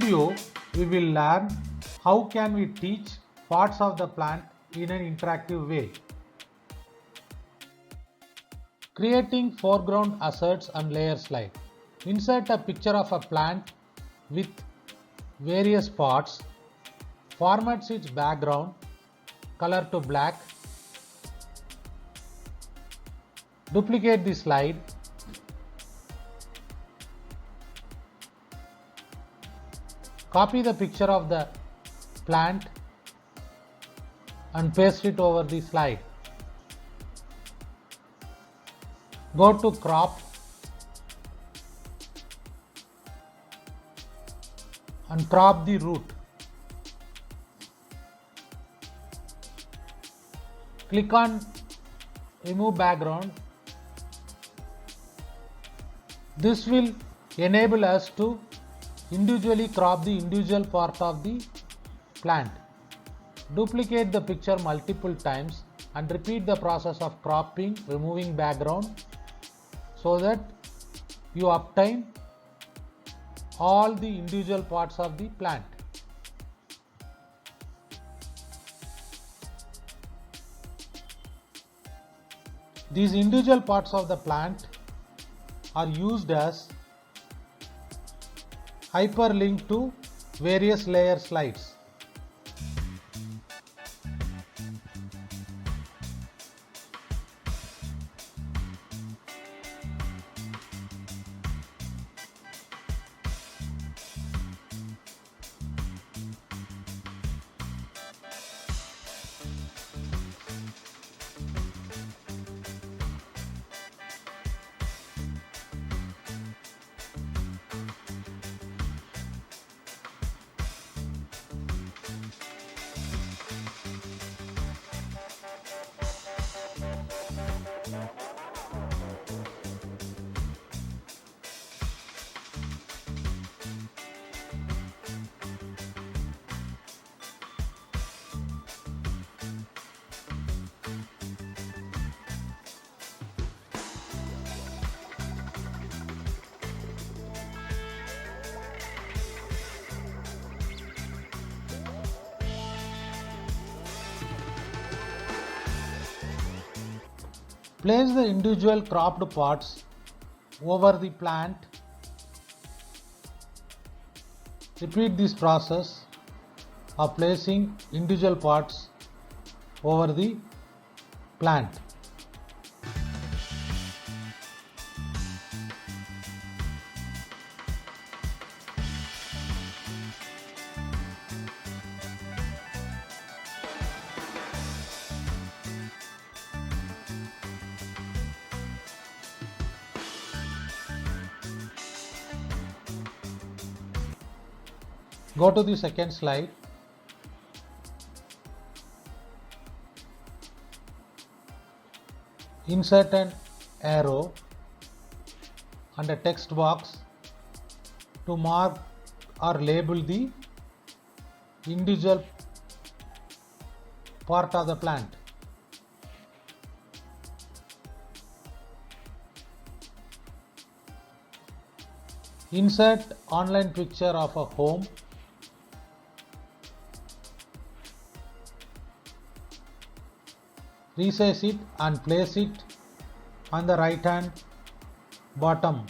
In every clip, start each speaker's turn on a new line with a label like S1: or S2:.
S1: video, we will learn how can we teach parts of the plant in an interactive way. Creating foreground assets and layer slide. Insert a picture of a plant with various parts. Format its background color to black. Duplicate the slide. Copy the picture of the plant and paste it over the slide. Go to crop and crop the root. Click on remove background. This will enable us to individually crop the individual part of the plant. Duplicate the picture multiple times and repeat the process of cropping, removing background so that you obtain all the individual parts of the plant. These individual parts of the plant are used as hyperlink to various layer slides. Place the individual cropped parts over the plant. Repeat this process of placing individual parts over the plant. Go to the second slide. Insert an arrow and a text box to mark or label the individual part of the plant. Insert online picture of a home. Resize it and place it on the right hand bottom.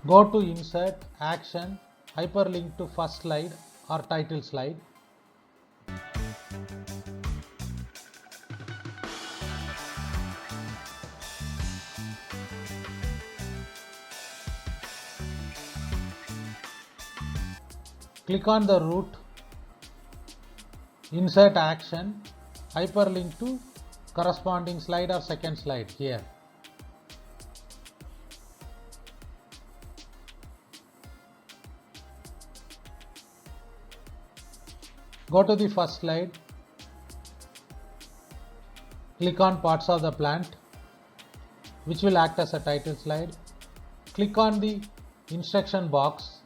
S1: Go to Insert, Action, Hyperlink to first slide or title slide. Click on the root. Insert action, hyperlink to corresponding slide or second slide here. Go to the first slide. Click on parts of the plant, which will act as a title slide. Click on the instruction box.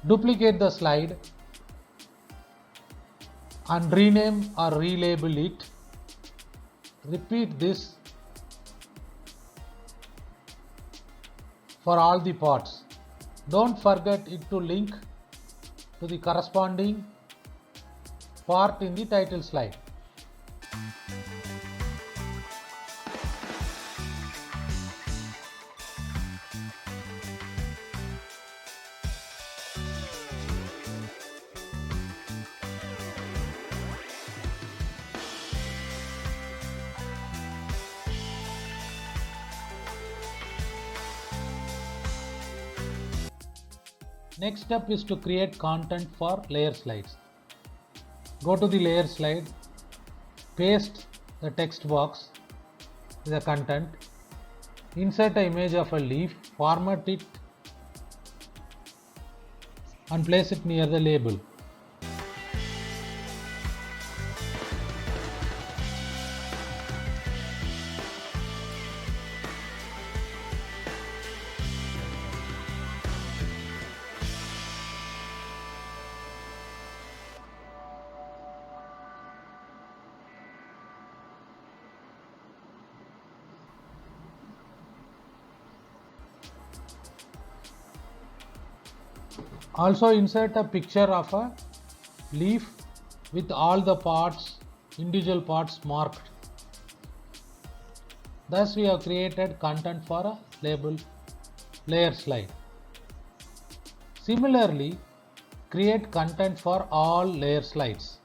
S1: Duplicate the slide. and rename or relabel it. Repeat this for all the parts. Don't forget it to link to the corresponding part in the title slide. Next step is to create content for layer slides. Go to the layer slide, paste the text box with the content, insert an image of a leaf, format it and place it near the label. Also insert a picture of a leaf with all the parts, individual parts marked. Thus we have created content for a label layer slide. Similarly, create content for all layer slides.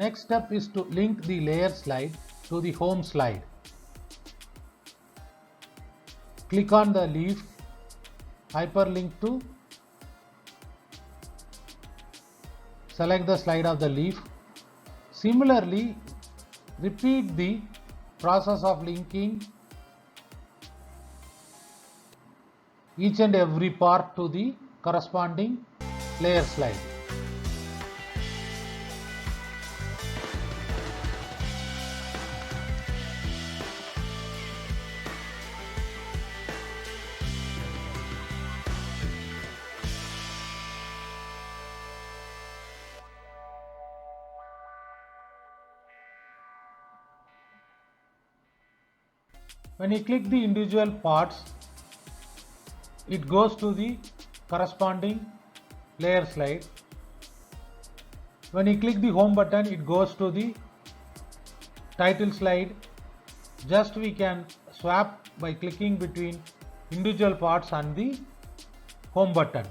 S1: Next step is to link the layer slide to the home slide. Click on the leaf, hyperlink to, select the slide of the leaf. Similarly, repeat the process of linking each and every part to the corresponding layer slide. When you click the individual parts, it goes to the corresponding layer slide. When you click the home button, it goes to the title slide. Just we can swap by clicking between individual parts and the home button.